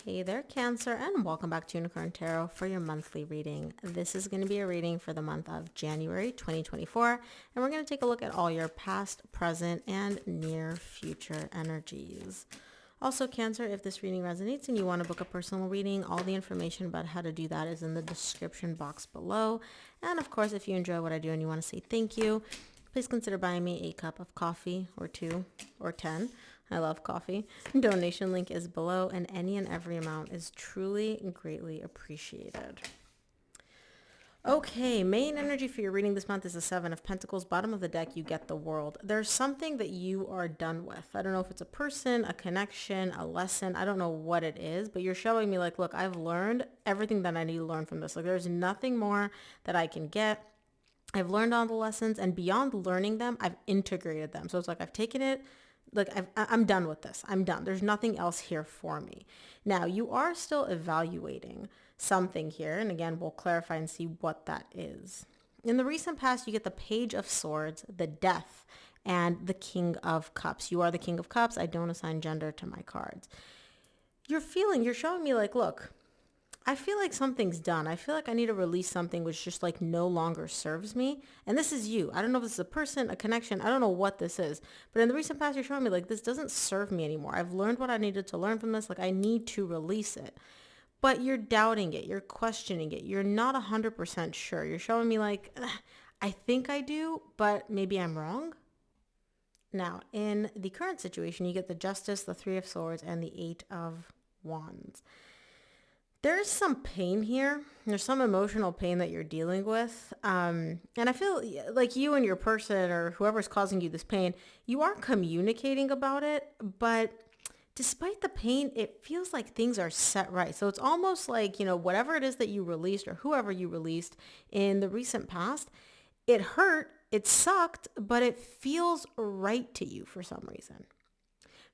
Hey there, Cancer, and welcome back to Unicorn Tarot for your monthly reading. This is going to be a reading for the month of January 2024, and we're going to take a look at all your past, present, and near future energies. Also, Cancer, if this reading resonates and you want to book a personal reading, all the information about how to do that is in the description box below. And of course, if you enjoy what I do and you want to say thank you, please consider buying me a cup of coffee or 2 or 10. I love coffee. Donation link is below, and any and every amount is truly and greatly appreciated. Okay, main energy for your reading this month is the Seven of Pentacles. Bottom of the deck, you get the World. There's something that you are done with. I don't know if it's a person, a connection, a lesson. I don't know what it is, but you're showing me like, look, I've learned everything that I need to learn from this. Like, there's nothing more that I can get. I've learned all the lessons, and beyond learning them, I've integrated them. So it's like I've taken it. Like, I'm done with this. I'm done. There's nothing else here for me. Now, you are still evaluating something here. And again, we'll clarify and see what that is. In the recent past, you get the Page of Swords, the Death, and the King of Cups. You are the King of Cups. I don't assign gender to my cards. You're showing me like, look, I feel like something's done. I feel like I need to release something which just like no longer serves me. And this is you. I don't know if this is a person, a connection. I don't know what this is. But in the recent past, you're showing me like this doesn't serve me anymore. I've learned what I needed to learn from this. Like I need to release it. But you're doubting it. You're questioning it. You're not 100% sure. You're showing me like, I think I do, but maybe I'm wrong. Now, in the current situation, you get the Justice, the Three of Swords, and the Eight of Wands. There's some pain here. There's some emotional pain that you're dealing with. And I feel like you and your person or whoever's causing you this pain, you are communicating about it. But despite the pain, it feels like things are set right. So it's almost like, whatever it is that you released or whoever you released in the recent past, it hurt, it sucked, but it feels right to you for some reason.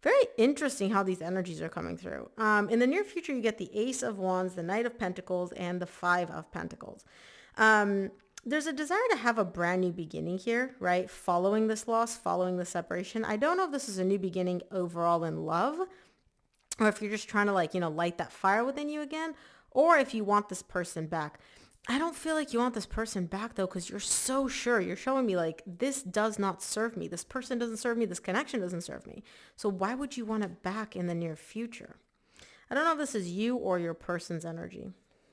Very interesting how these energies are coming through. In the near future, you get the Ace of Wands, the Knight of Pentacles, and the Five of Pentacles. There's a desire to have a brand new beginning here, right? Following this loss, following the separation. I don't know if this is a new beginning overall in love, or if you're just trying to light that fire within you again, or if you want this person back. I don't feel like you want this person back though, because you're so sure. You're showing me like, this does not serve me. This person doesn't serve me. This connection doesn't serve me. So why would you want it back in the near future? I don't know if this is you or your person's energy.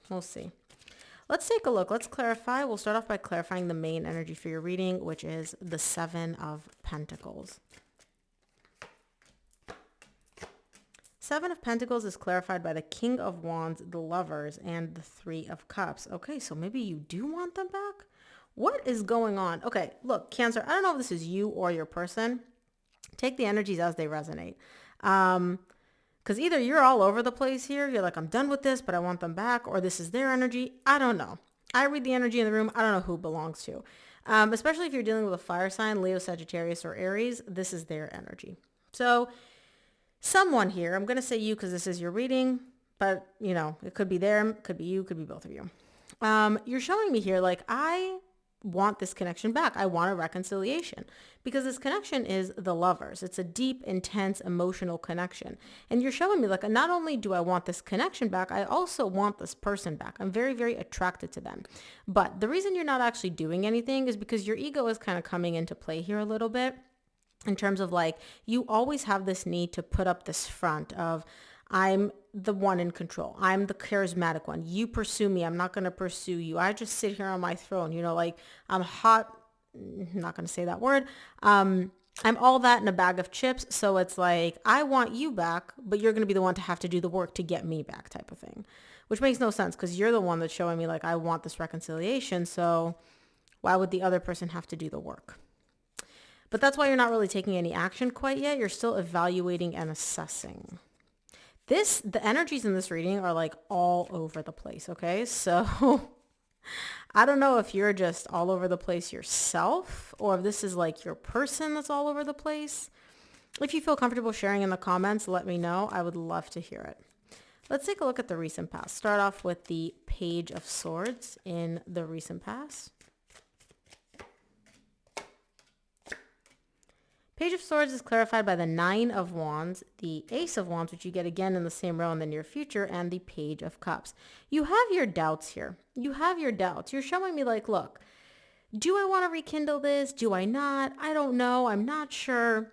We'll see. Let's take a look. Let's clarify. We'll start off by clarifying the main energy for your reading, which is the Seven of Pentacles. Seven of Pentacles is clarified by the King of Wands, the Lovers, and the Three of Cups. Okay, so maybe you do want them back? What is going on? Okay, look, Cancer, I don't know if this is you or your person. Take the energies as they resonate. Because either you're all over the place here. You're like, I'm done with this, but I want them back. Or this is their energy. I don't know. I read the energy in the room. I don't know who it belongs to. Especially if you're dealing with a fire sign, Leo, Sagittarius, or Aries, this is their energy. So someone here, I'm going to say you because this is your reading, but it could be them, could be you, could be both of you. You're showing me here, like, I want this connection back. I want a reconciliation because this connection is the Lovers. It's a deep, intense, emotional connection. And you're showing me like, not only do I want this connection back, I also want this person back. I'm very, very attracted to them. But the reason you're not actually doing anything is because your ego is kind of coming into play here a little bit. In terms of like, you always have this need to put up this front of, I'm the one in control. I'm the charismatic one. You pursue me. I'm not going to pursue you. I just sit here on my throne. Like I'm hot. I'm not going to say that word. I'm all that in a bag of chips. So it's like, I want you back, but you're going to be the one to have to do the work to get me back type of thing, which makes no sense because you're the one that's showing me like, I want this reconciliation. So why would the other person have to do the work? But that's why you're not really taking any action quite yet. You're still evaluating and assessing. The energies in this reading are like all over the place, okay? So I don't know if you're just all over the place yourself or if this is like your person that's all over the place. If you feel comfortable sharing in the comments, let me know. I would love to hear it. Let's take a look at the recent past. Start off with the Page of Swords in the recent past. Page of Swords is clarified by the Nine of Wands, the Ace of Wands, which you get again in the same row in the near future, and the Page of Cups. You have your doubts here. You have your doubts. You're showing me like, look, do I want to rekindle this? Do I not? I don't know. I'm not sure.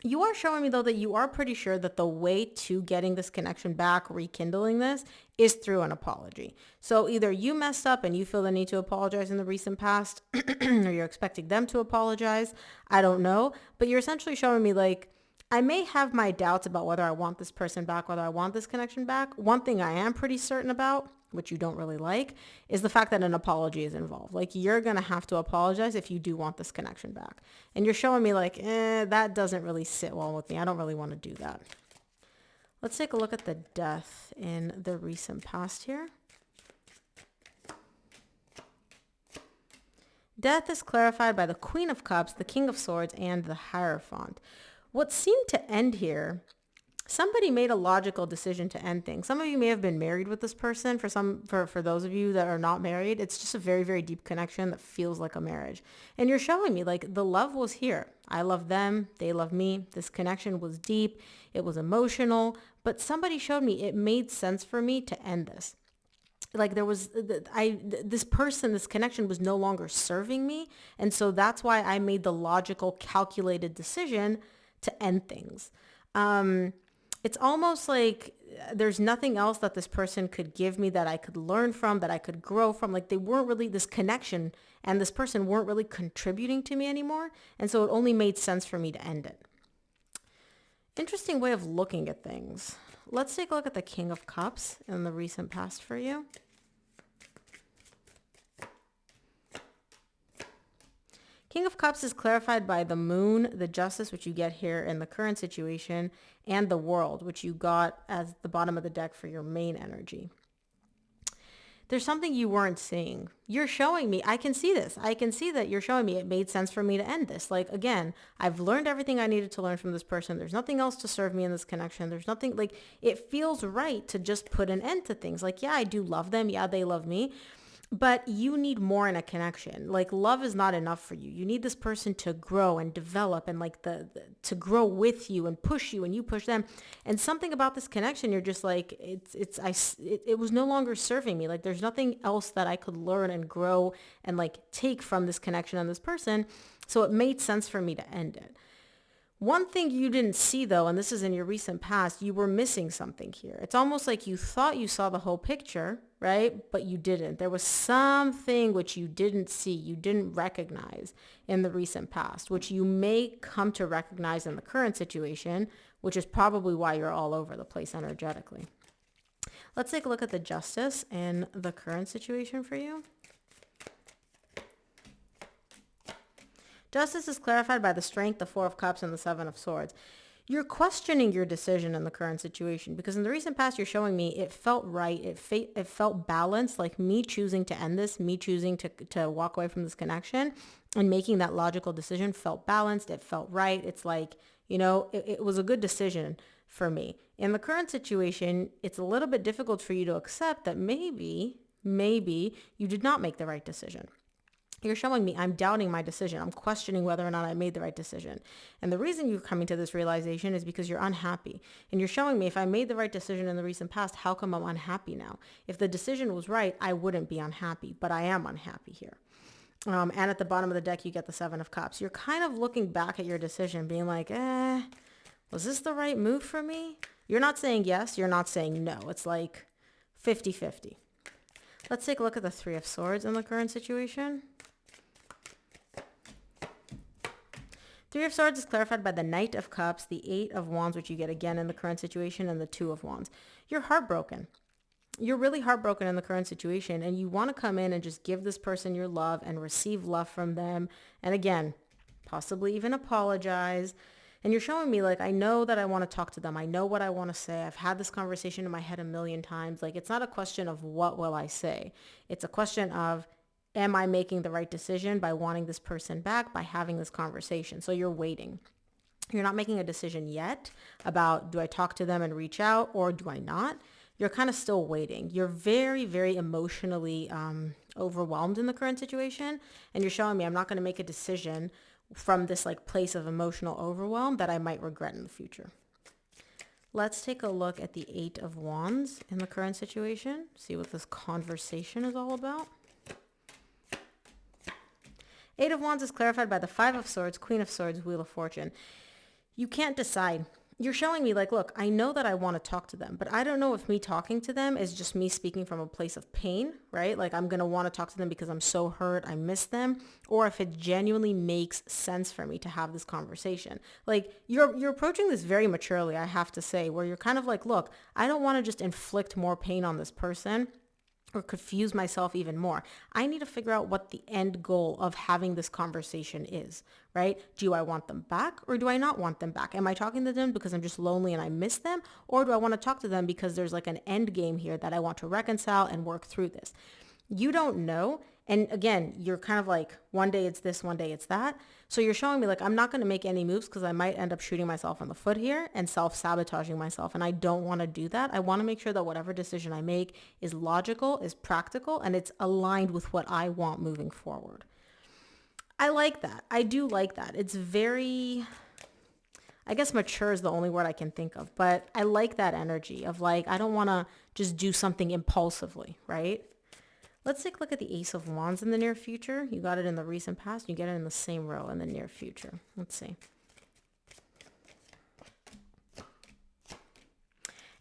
You are showing me, though, that you are pretty sure that the way to getting this connection back, rekindling this, is through an apology. So either you messed up and you feel the need to apologize in the recent past, or you're expecting them to apologize. I don't know. But you're essentially showing me, like, I may have my doubts about whether I want this person back, whether I want this connection back. One thing I am pretty certain about, which you don't really like, is the fact that an apology is involved. Like, you're going to have to apologize if you do want this connection back. And you're showing me like, that doesn't really sit well with me. I don't really want to do that. Let's take a look at the Death in the recent past here. Death is clarified by the Queen of Cups, the King of Swords, and the Hierophant. What seemed to end here, somebody made a logical decision to end things. Some of you may have been married with this person. For those of you that are not married, it's just a very, very deep connection that feels like a marriage. And you're showing me like the love was here. I love them. They love me. This connection was deep. It was emotional. But somebody showed me it made sense for me to end this. Like there was, this person, this connection was no longer serving me. And so that's why I made the logical, calculated decision to end things. It's almost like there's nothing else that this person could give me that I could learn from, that I could grow from. Like they weren't really, this connection and this person weren't really contributing to me anymore. And so it only made sense for me to end it. Interesting way of looking at things. Let's take a look at the King of Cups in the recent past for you. King of Cups is clarified by the Moon, the Justice, which you get here in the current situation, and the World, which you got as the bottom of the deck for your main energy. There's something you weren't seeing. You're showing me, I can see this. I can see that you're showing me it made sense for me to end this. Like, again, I've learned everything I needed to learn from this person. There's nothing else to serve me in this connection. There's nothing, like, it feels right to just put an end to things. Like, yeah, I do love them. Yeah, they love me. But you need more in a connection. Like love is not enough for you. You need this person to grow and develop and like to grow with you and push you and you push them. And something about this connection, you're just like, it was no longer serving me. Like there's nothing else that I could learn and grow and like take from this connection and this person. So it made sense for me to end it. One thing you didn't see though, and this is in your recent past, you were missing something here. It's almost like you thought you saw the whole picture, right? But you didn't. There was something which you didn't see, you didn't recognize in the recent past, which you may come to recognize in the current situation, which is probably why you're all over the place energetically. Let's take a look at the Justice in the current situation for you. Justice is clarified by the Strength, the Four of Cups, and the Seven of Swords. You're questioning your decision in the current situation because in the recent past, you're showing me it felt right. It felt balanced, like me choosing to end this, me choosing to walk away from this connection and making that logical decision felt balanced. It felt right. It's like, it was a good decision for me. In the current situation, it's a little bit difficult for you to accept that maybe you did not make the right decision. You're showing me I'm doubting my decision. I'm questioning whether or not I made the right decision. And the reason you're coming to this realization is because you're unhappy. And you're showing me if I made the right decision in the recent past, how come I'm unhappy now? If the decision was right, I wouldn't be unhappy, but I am unhappy here. And at the bottom of the deck, you get the Seven of Cups. You're kind of looking back at your decision, being like, was this the right move for me? You're not saying yes. You're not saying no. It's like 50-50. Let's take a look at the Three of Swords in the current situation. Three of Swords is clarified by the Knight of Cups, the Eight of Wands, which you get again in the current situation, and the Two of Wands. You're heartbroken. You're really heartbroken in the current situation, and you want to come in and just give this person your love and receive love from them. And again, possibly even apologize. And you're showing me like, I know that I want to talk to them. I know what I want to say. I've had this conversation in my head a million times. Like, it's not a question of what will I say. It's a question of, am I making the right decision by wanting this person back, by having this conversation? So you're waiting. You're not making a decision yet about, do I talk to them and reach out or do I not? You're kind of still waiting. You're very, very emotionally overwhelmed in the current situation. And you're showing me I'm not going to make a decision from this like place of emotional overwhelm that I might regret in the future. Let's take a look at the Eight of Wands in the current situation. See what this conversation is all about. Eight of Wands is clarified by the Five of Swords, Queen of Swords, Wheel of Fortune. You can't decide. You're showing me like, look, I know that I want to talk to them, but I don't know if me talking to them is just me speaking from a place of pain, right? Like I'm going to want to talk to them because I'm so hurt, I miss them, or if it genuinely makes sense for me to have this conversation. Like you're approaching this very maturely, I have to say, where you're kind of like, look, I don't want to just inflict more pain on this person or confuse myself even more. I need to figure out what the end goal of having this conversation is, right? Do I want them back or do I not want them back? Am I talking to them because I'm just lonely and I miss them? Or do I want to talk to them because there's like an end game here that I want to reconcile and work through this? You don't know. And again, you're kind of like, one day it's this, one day it's that. So you're showing me like, I'm not going to make any moves because I might end up shooting myself in the foot here and self-sabotaging myself. And I don't want to do that. I want to make sure that whatever decision I make is logical, is practical, and it's aligned with what I want moving forward. I like that. I do like that. It's very, I guess mature is the only word I can think of, but I like that energy of like, I don't want to just do something impulsively, right? Let's take a look at the Ace of Wands in the near future. You got it in the recent past. You get it in the same row in the near future. Let's see.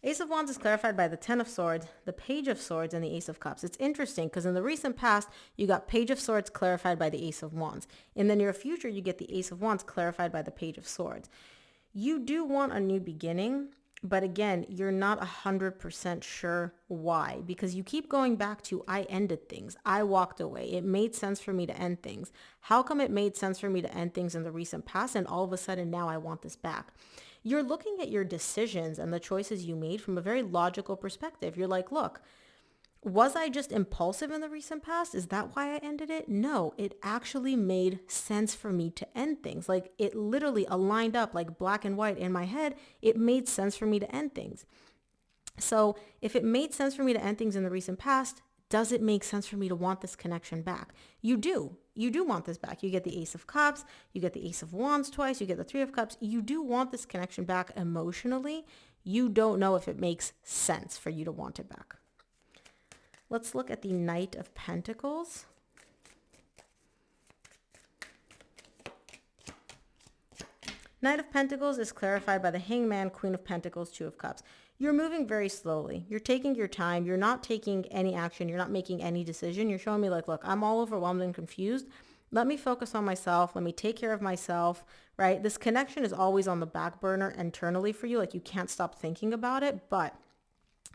Ace of Wands is clarified by the Ten of Swords, the Page of Swords, and the Ace of Cups. It's interesting because in the recent past, you got Page of Swords clarified by the Ace of Wands. In the near future, you get the Ace of Wands clarified by the Page of Swords. You do want a new beginning. But again, you're not 100% sure why, because you keep going back to, I ended things. I walked away. It made sense for me to end things. How come it made sense for me to end things in the recent past and all of a sudden now I want this back? You're looking at your decisions and the choices you made from a very logical perspective. You're like, look, was I just impulsive in the recent past? Is that why I ended it? No, it actually made sense for me to end things. Like it literally aligned up like black and white in my head. It made sense for me to end things. So if it made sense for me to end things in the recent past, does it make sense for me to want this connection back? You do. You do want this back. You get the Ace of Cups. You get the Ace of Wands twice. You get the Three of Cups. You do want this connection back emotionally. You don't know if it makes sense for you to want it back. Let's look at the Knight of Pentacles. Knight of Pentacles is clarified by the Hangman, Queen of Pentacles, Two of Cups. You're moving very slowly. You're taking your time. You're not taking any action. You're not making any decision. You're showing me like, look, I'm all overwhelmed and confused. Let me focus on myself. Let me take care of myself, right? This connection is always on the back burner internally for you. Like you can't stop thinking about it, but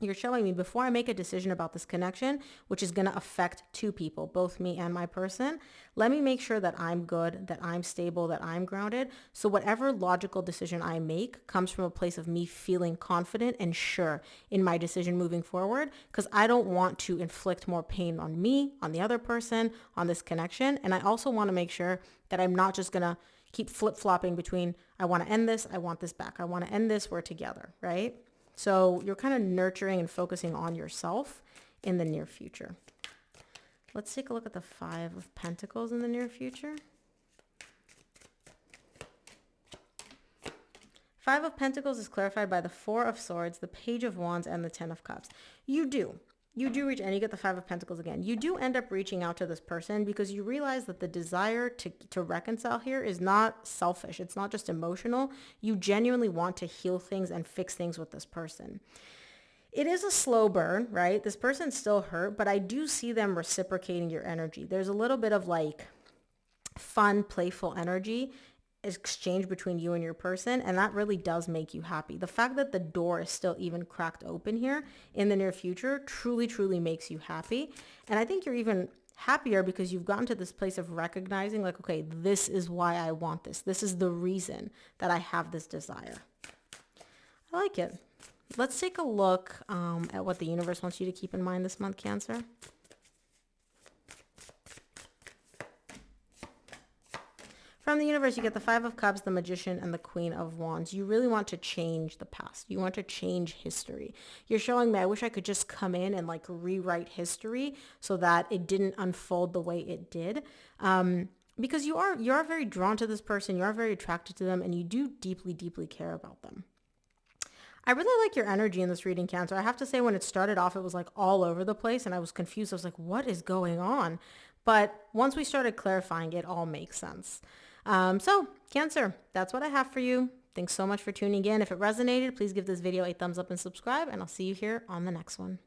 you're showing me before I make a decision about this connection, which is going to affect two people, both me and my person, let me make sure that I'm good, that I'm stable, that I'm grounded. So whatever logical decision I make comes from a place of me feeling confident and sure in my decision moving forward, because I don't want to inflict more pain on me, on the other person, on this connection. And I also want to make sure that I'm not just going to keep flip-flopping between I want to end this, I want this back. I want to end this, we're together, right? So you're kind of nurturing and focusing on yourself in the near future. Let's take a look at the Five of Pentacles in the near future. Five of Pentacles is clarified by the Four of Swords, the Page of Wands, and the Ten of Cups. You do reach, and you get the Five of Pentacles again. You do end up reaching out to this person because you realize that the desire to reconcile here is not selfish. It's not just emotional. You genuinely want to heal things and fix things with this person. It is a slow burn, right? This person's still hurt, but I do see them reciprocating your energy. There's a little bit of like fun, playful energy exchange between you and your person, and that really does make you happy. The fact that the door is still even cracked open here in the near future truly makes you happy. And I think you're even happier because you've gotten to this place of recognizing like, okay, this is why I want this. This is the reason that I have this desire. I like it. Let's take a look at what the universe wants you to keep in mind this month, Cancer. From the universe, you get the Five of Cups, the Magician, and the Queen of Wands. You really want to change the past. You want to change history. You're showing me, I wish I could just come in and like rewrite history so that it didn't unfold the way it did. because you are very drawn to this person, you are very attracted to them, and you do deeply, deeply care about them. I really like your energy in this reading, Cancer. I have to say, when it started off, it was like all over the place and I was confused. I was like, what is going on? But once we started clarifying, it all makes sense. So Cancer, that's what I have for you. Thanks so much for tuning in. If it resonated, please give this video a thumbs up and subscribe, and I'll see you here on the next one.